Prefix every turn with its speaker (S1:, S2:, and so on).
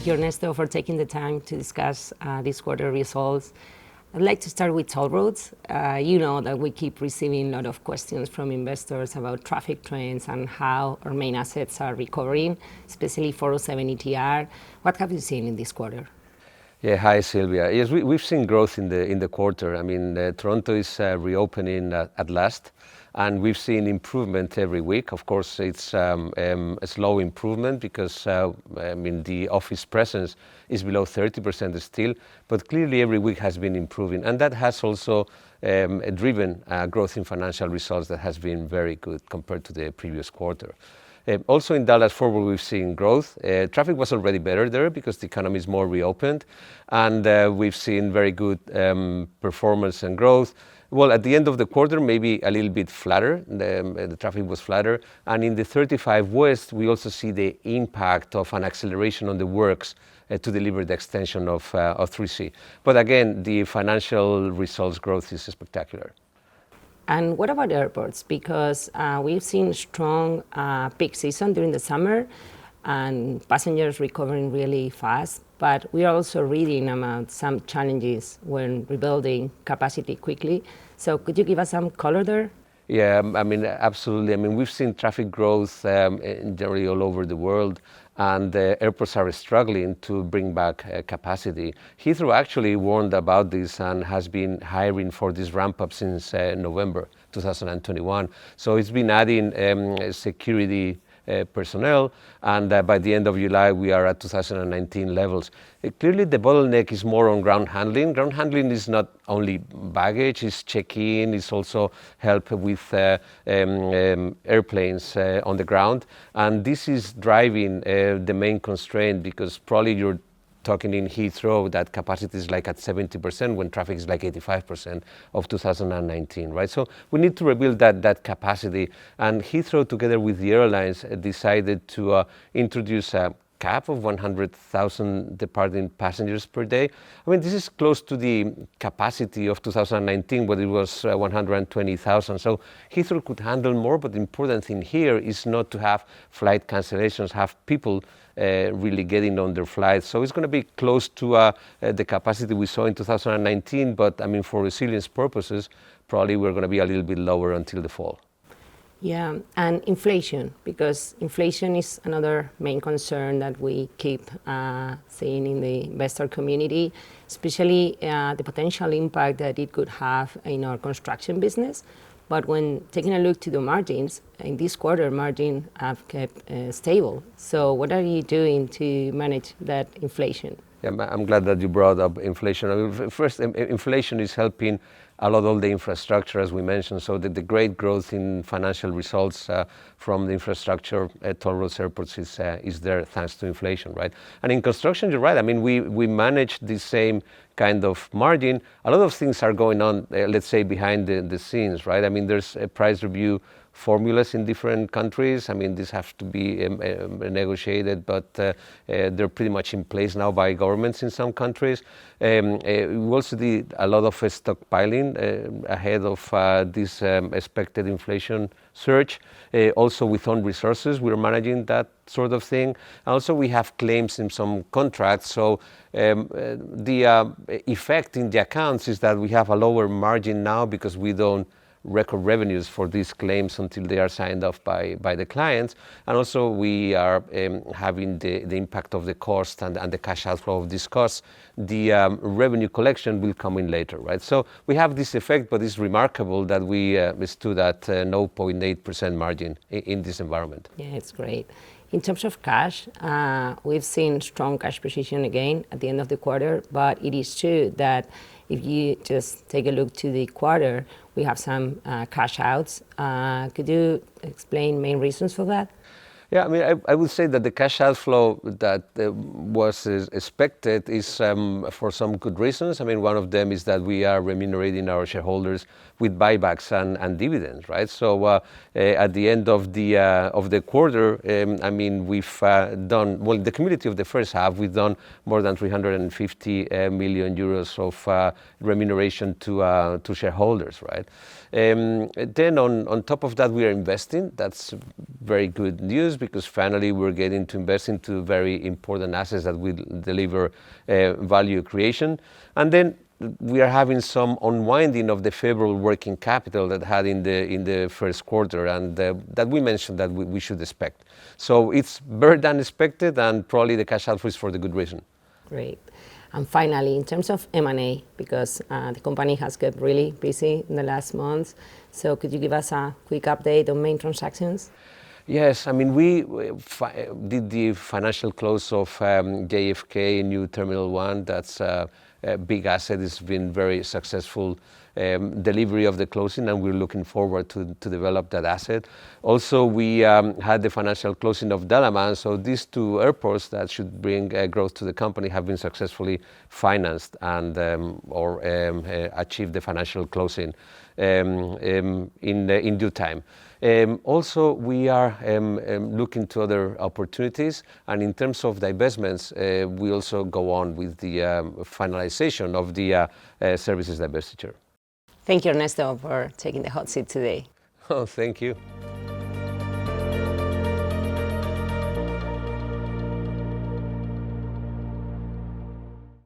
S1: you, Ernesto, for taking the time to discuss this quarter results. I'd like to start with toll roads. You know that we keep receiving a lot of questions from investors about traffic trends and how our main assets are recovering, especially 407 ETR. What have you seen in this quarter?
S2: Yeah, hi Silvia. Yes, we've seen growth in the quarter. I mean, Toronto is reopening at last, and we've seen improvement every week. Of course, it's a slow improvement because the office presence is below 30% still, but clearly every week has been improving, and that has also driven growth in financial results that has been very good compared to the previous quarter. Also in Dallas-Fort Worth, we've seen growth. Traffic was already better there because the economy is more reopened, and we've seen very good performance and growth. Well, at the end of the quarter, maybe a little bit flatter. The traffic was flatter. And in the 35 West, we also see the impact of an acceleration on the works to deliver the extension of 3C. But again, the financial results growth is spectacular.
S1: And what about airports? Because we've seen strong peak season during the summer and passengers recovering really fast, but we are also reading about some challenges when rebuilding capacity quickly. So could you give us some color there?
S2: Yeah, I mean, absolutely. I mean, we've seen traffic growth generally all over the world, and airports are struggling to bring back capacity. Heathrow actually warned about this and has been hiring for this ramp up since November 2021. So it's been adding security personnel, and by the end of July we are at 2019 levels. Clearly the bottleneck is more on ground handling. Ground handling is not only baggage, it's check-in, it's also help with airplanes on the ground, and this is driving the main constraint, because probably you're talking in Heathrow that capacity is like at 70% when traffic is like 85% of 2019, right? So we need to rebuild that capacity, and Heathrow together with the airlines decided to introduce a cap of 100,000 departing passengers per day. I mean, this is close to the capacity of 2019, when it was 120,000. So Heathrow could handle more, but the important thing here is not to have flight cancellations, have people really getting on their flights. So it's going to be close to the capacity we saw in 2019, but I mean, for resilience purposes, probably we're going to be a little bit lower until the fall.
S1: Yeah, and inflation, because inflation is another main concern that we keep seeing in the investor community, especially the potential impact that it could have in our construction business. But when taking a look to the margins, in this quarter, margins have kept stable. So what are you doing to manage that inflation?
S2: Yeah, I'm glad that you brought up inflation. I mean, first, inflation is helping a lot of the infrastructure, as we mentioned, so the great growth in financial results from the infrastructure at toll roads, airports is there thanks to inflation, right? And in construction, you're right. I mean, we manage the same kind of margin. A lot of things are going on, let's say, behind the scenes, right? I mean, there's a price review formulas in different countries. I mean, these have to be negotiated, but they're pretty much in place now by governments in some countries. We also did a lot of stockpiling ahead of this expected inflation surge. Also with own resources, we're managing that sort of thing. Also, we have claims in some contracts. So the effect in the accounts is that we have a lower margin now because we don't record revenues for these claims until they are signed off by the clients. And also we are having the impact of the cost and the cash outflow of these costs. The revenue collection will come in later, right? So we have this effect, but it's remarkable that we stood at 0.8% margin in this environment.
S1: Yeah, it's great. In terms of cash, we've seen strong cash position again at the end of the quarter, but it is true that if you just take a look to the quarter, we have some cash outs. Could you explain main reasons for that?
S2: Yeah, I mean, I would say that the cash outflow that was expected is for some good reasons. I mean, one of them is that we are remunerating our shareholders with buybacks and dividends, right? So at the end of the quarter, I mean, we've done, well, the cumulative of the first half, we've done more than 350 million euros of remuneration to shareholders, right? Then on top of that, we are investing. That's very good news because finally we're getting to invest into very important assets that will deliver value creation. And then we are having some unwinding of the favorable working capital that had in the first quarter, and that we mentioned that we should expect. So it's better than expected, and probably the cash outflow is for the good reason.
S1: Great. And finally, in terms of M&A, because the company has kept really busy in the last months, so could you give us a quick update on main transactions?
S2: Yes, I mean, we did the financial close of JFK New Terminal 1. That's a big asset. It's been very successful delivery of the closing, and we're looking forward to develop that asset. Also, we had the financial closing of Dalaman, so these two airports that should bring growth to the company have been successfully financed and achieved the financial closing in due time. Also, we are looking to other opportunities, and in terms of divestments, we also go on with the finalization of the services divestiture.
S1: Thank you, Ernesto, for taking the hot seat today.
S2: Oh, thank you.